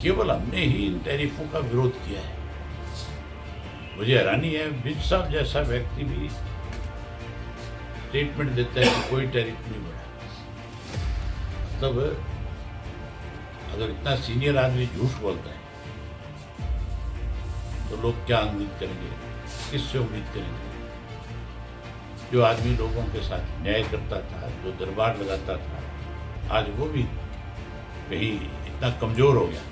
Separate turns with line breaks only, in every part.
केवल हमने ही इन टैरिफों का विरोध किया है। मुझे हैरानी है, विज साहब जैसा व्यक्ति भी स्टेटमेंट देता है कि कोई टैरिफ नहीं बढ़ा। मतलब अगर इतना सीनियर आदमी झूठ बोलता है तो लोग क्या उम्मीद करेंगे, किससे उम्मीद करेंगे? जो आदमी लोगों के साथ न्याय करता था, जो दरबार लगाता था, आज वो भी कहीं इतना कमजोर हो गया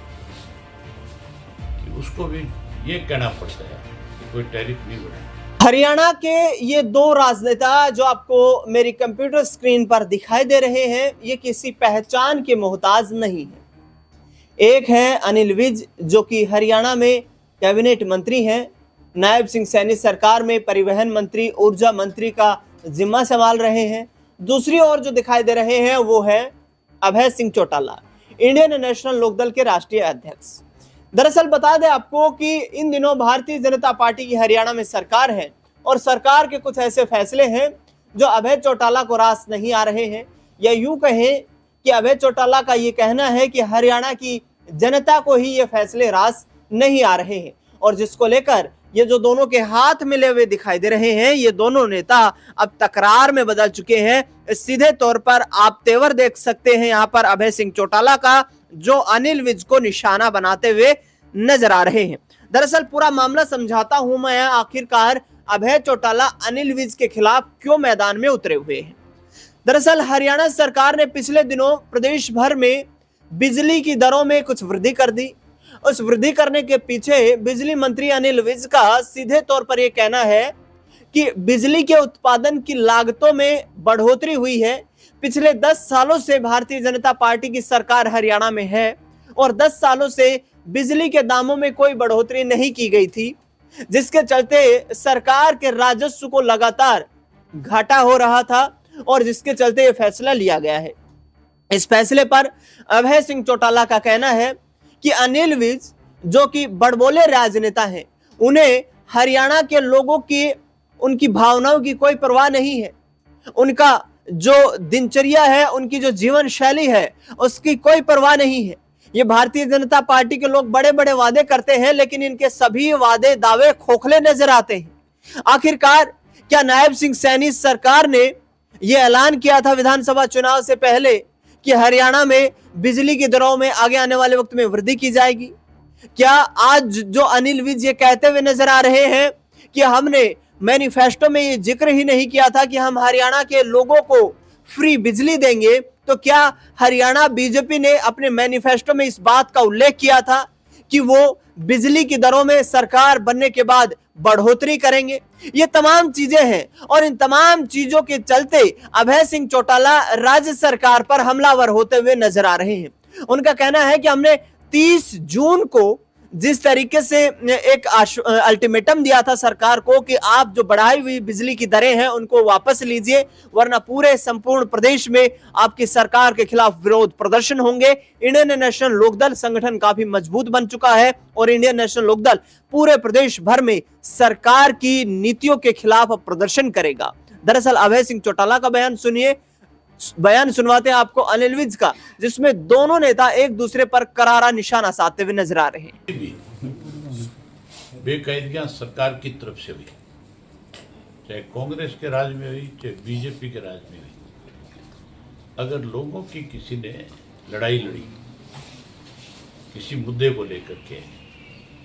कि उसको भी ये कहना पड़ता है कि कोई टैरिफ नहीं बढ़ा।
हरियाणा के ये दो राजनेता जो आपको मेरी कंप्यूटर स्क्रीन पर दिखाई दे रहे हैं, ये किसी पहचान के मोहताज नहीं है। एक है अनिल विज, जो कि हरियाणा में कैबिनेट मंत्री हैं, नायब सिंह सैनी सरकार में परिवहन मंत्री, ऊर्जा मंत्री का जिम्मा संभाल रहे हैं। दूसरी ओर जो दिखाई दे रहे हैं वो है अभय सिंह चौटाला, इंडियन नेशनल लोकदल के राष्ट्रीय अध्यक्ष। दरअसल बता दें आपको कि इन दिनों भारतीय जनता पार्टी की हरियाणा में सरकार है और सरकार के कुछ ऐसे फैसले हैं जो अभय चौटाला को रास नहीं आ रहे हैं, या यूं कहें कि अभय चौटाला का ये कहना है कि हरियाणा की जनता को ही ये फैसले रास नहीं आ रहे हैं, और जिसको लेकर ये जो दोनों के हाथ मिले हुए दिखाई दे रहे हैं, ये दोनों नेता अब तकरार में बदल चुके हैं। सीधे तौर पर आप तेवर देख सकते हैं यहाँ पर अभय सिंह चौटाला का, जो अनिल विज को निशाना बनाते हुए नजर आ रहे हैं। दरअसल पूरा मामला समझाता हूं मैं, आखिरकार अभय चौटाला अनिल विज के खिलाफ क्यों मैदान में उतरे हुए हैं। दरअसल हरियाणा सरकार ने पिछले दिनों प्रदेश भर में बिजली की दरों में कुछ वृद्धि कर दी। उस वृद्धि करने के पीछे बिजली मंत्री अनिल विज का सीधे तौर पर यह कहना है कि बिजली के उत्पादन की लागतों में बढ़ोतरी हुई है। पिछले 10 सालों से भारतीय जनता पार्टी की सरकार हरियाणा में है और 10 सालों से बिजली के दामों में कोई बढ़ोतरी नहीं की गई थी, जिसके चलते सरकार के राजस्व को लगातार घाटा हो रहा था और जिसके चलते यह फैसला लिया गया है। इस फैसले पर अभय सिंह चौटाला का कहना है कि अनिल विज, जो कि बड़बोले राजनेता हैं, उन्हें हरियाणा के लोगों की, उनकी भावनाओं की कोई परवाह नहीं है। उनका जो दिनचर्या है, उनकी जो जीवन शैली है, उसकी कोई परवाह नहीं है। ये भारतीय जनता पार्टी के लोग बड़े बड़े वादे करते हैं, लेकिन इनके सभी वादे दावे खोखले नजर आते हैं। आखिरकार क्या नायब सिंह सैनी सरकार ने यह ऐलान किया था विधानसभा चुनाव से पहले कि हरियाणा में बिजली की दरों में आगे आने वाले वक्त में वृद्धि की जाएगी? क्या आज जो अनिल विज ये कहते हुए नजर आ रहे हैं कि हमने मैनिफेस्टो में ये जिक्र ही नहीं किया था कि हम हरियाणा के लोगों को फ्री बिजली देंगे, तो क्या हरियाणा बीजेपी ने अपने मैनिफेस्टो में इस बात का उल्लेख किया था कि वो बिजली की दरों में सरकार बनने के बाद बढ़ोतरी करेंगे? ये तमाम चीजें हैं और इन तमाम चीजों के चलते अभय सिंह चौटाला राज्य सरकार पर हमलावर होते हुए नजर आ रहे हैं। उनका कहना है कि हमने 30 जून को जिस तरीके से एक अल्टीमेटम दिया था सरकार को कि आप जो बढ़ाई हुई बिजली की दरें हैं उनको वापस लीजिए, वरना पूरे संपूर्ण प्रदेश में आपकी सरकार के खिलाफ विरोध प्रदर्शन होंगे। इंडियन नेशनल लोकदल संगठन काफी मजबूत बन चुका है और इंडियन नेशनल लोकदल पूरे प्रदेश भर में सरकार की नीतियों के खिलाफ प्रदर्शन करेगा। दरअसल अभय सिंह चौटाला का बयान सुनिए, बयान सुनवाते हैं आपको अनिल विज का, जिसमें दोनों नेता एक दूसरे पर करारा निशाना साधते हुए नजर आ रहे हैं।
बेकायदगियां सरकार की तरफ से हुई, चाहे कांग्रेस के राज में हुई, चाहे बीजेपी के राज में हुई। अगर लोगों की किसी ने लड़ाई लड़ी किसी मुद्दे को लेकर के,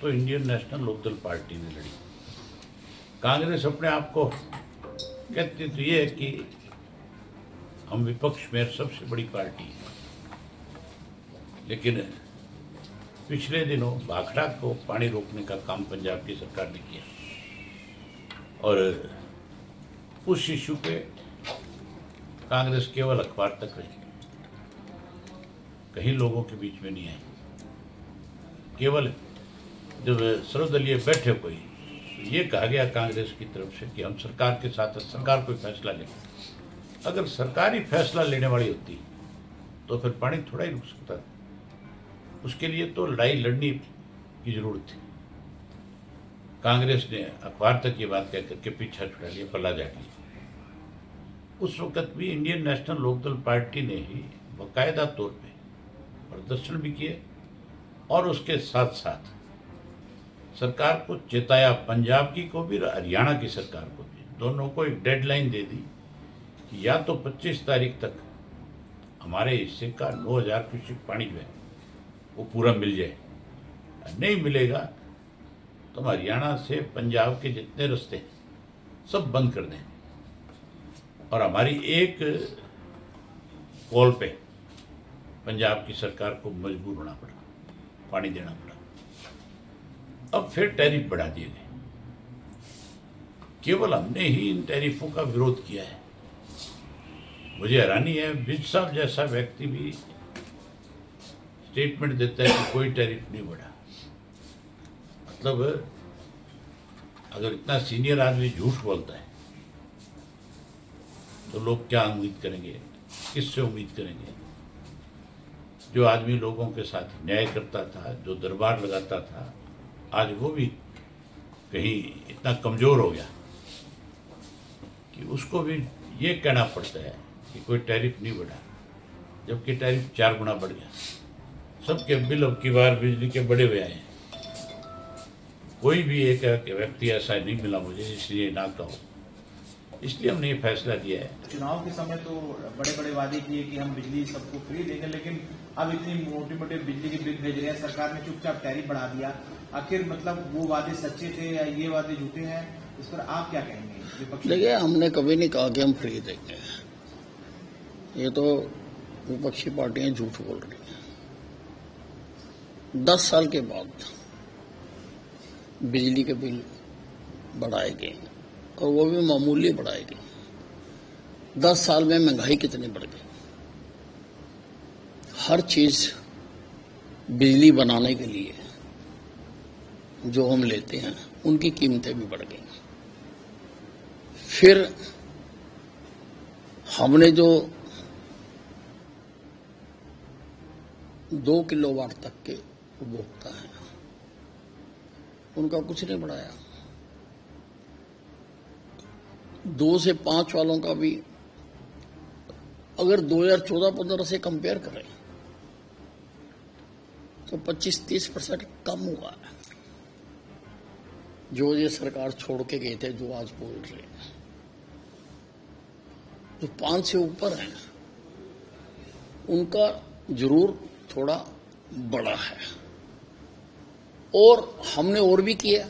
तो इंडियन नेशनल लोकदल पार्टी ने लड़ी। कांग्रेस अपने आप को कहती तो ये है कि हम विपक्ष में सबसे बड़ी पार्टी है, लेकिन पिछले दिनों भाखड़ा को पानी रोकने का काम पंजाब की सरकार ने किया और उस इशू पे कांग्रेस केवल अखबार तक रही, कहीं लोगों के बीच में नहीं आई। केवल जब सर्वदलीय बैठे कोई, तो ये कहा गया कांग्रेस की तरफ से कि हम सरकार के साथ, सरकार कोई फैसला ले। अगर सरकारी फैसला लेने वाली होती तो फिर पानी थोड़ा ही रुक सकता था। उसके लिए तो लड़ाई लड़ने की जरूरत थी। कांग्रेस ने अखबार तक ये बात कह करके पीछा छुड़ा लिया, पल्ला झाड़ लिया। उस वक्त भी इंडियन नेशनल लोकदल पार्टी ने ही बाकायदा तौर पे प्रदर्शन भी किए और उसके साथ साथ सरकार को चेताया, पंजाब की को भी हरियाणा की सरकार को भी, दोनों को एक डेडलाइन दे दी कि या तो 25 तारीख तक हमारे हिस्से का 9000 क्यूसेक पानी जो है वो पूरा मिल जाए, नहीं मिलेगा तो हम हरियाणा से पंजाब के जितने रास्ते हैं सब बंद कर दें। और हमारी एक कॉल पे पंजाब की सरकार को मजबूर होना पड़ा, पानी देना पड़ा। अब फिर टैरिफ बढ़ा दिए गए। केवल हमने ही इन टैरिफों का विरोध किया है। मुझे हैरानी है, विज साहब जैसा व्यक्ति भी स्टेटमेंट देता है कि कोई टैरिफ नहीं बढ़ा। मतलब अगर इतना सीनियर आदमी झूठ बोलता है तो लोग क्या उम्मीद करेंगे, किससे उम्मीद करेंगे? जो आदमी लोगों के साथ न्याय करता था, जो दरबार लगाता था, आज वो भी कहीं इतना कमजोर हो गया कि उसको भी ये कहना पड़ता है कि कोई टैरिफ नहीं बढ़ा, जबकि टैरिफ 4 गुना बढ़ गया। सबके बिल अब की बार बिजली के बड़े हुए आए हैं। कोई भी एक व्यक्ति ऐसा नहीं मिला मुझे इसलिए ना कहो, इसलिए हमने ये फैसला किया है।
चुनाव के समय तो बड़े बड़े वादे किए कि हम बिजली सबको फ्री देंगे, लेकिन अब इतनी मोटे मोटे बिजली के बिल भेज रहे हैं, सरकार ने चुपचाप टैरिफ बढ़ा दिया। आखिर मतलब वो वादे सच्चे थे या ये वादे झूठे हैं, इस पर आप क्या कहेंगे?
देखिए, हमने कभी नहीं कहा कि हम फ्री देंगे। ये तो विपक्षी पार्टियां झूठ बोल रही हैं। 10 साल के बाद बिजली के बिल बढ़ाए गए और वो भी मामूली बढ़ाए गए। 10 साल में महंगाई कितनी बढ़ गई। हर चीज बिजली बनाने के लिए जो हम लेते हैं उनकी कीमतें भी बढ़ गई। फिर हमने जो 2 किलोवाट तक के उपभोक्ता हैं उनका कुछ नहीं बढ़ाया। 2 से 5 वालों का भी अगर 2014-15 से कंपेयर करें तो 25-30% कम हुआ है। जो ये सरकार छोड़ के गए थे, जो आज बोल रहे हैं, जो 5 से ऊपर है उनका जरूर थोड़ा बड़ा है। और हमने और भी किया।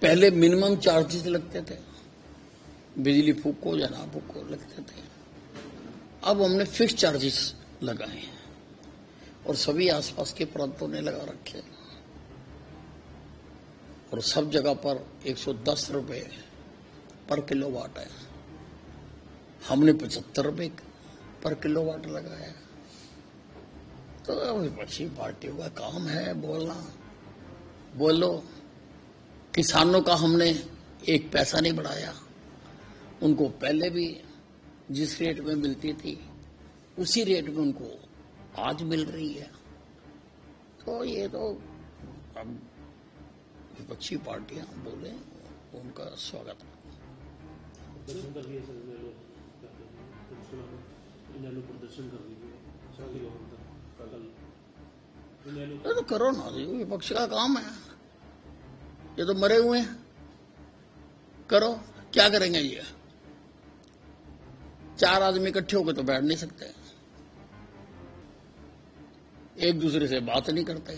पहले मिनिमम चार्जेस लगते थे, बिजली फूको या ना फूको लगते थे। अब हमने फिक्स चार्जेस लगाए हैं और सभी आसपास के प्रांतों ने लगा रखे हैं। और सब जगह पर 110 रुपए पर किलोवाट है। हमने 75 रुपए पर किलोवाट लगाया। तो विपक्षी पार्टियों का काम है बोलना। बोलो, किसानों का हमने 1 पैसा नहीं बढ़ाया। उनको पहले भी जिस रेट में मिलती थी उसी रेट में उनको आज मिल रही है। तो ये तो अब विपक्षी पार्टियां बोले, उनका स्वागत है। तो करो ना, ये विपक्ष का काम है। ये तो मरे हुए हैं, करो। क्या करेंगे ये? 4 आदमी इकट्ठे होकर तो बैठ नहीं सकते, एक दूसरे से बात नहीं करते।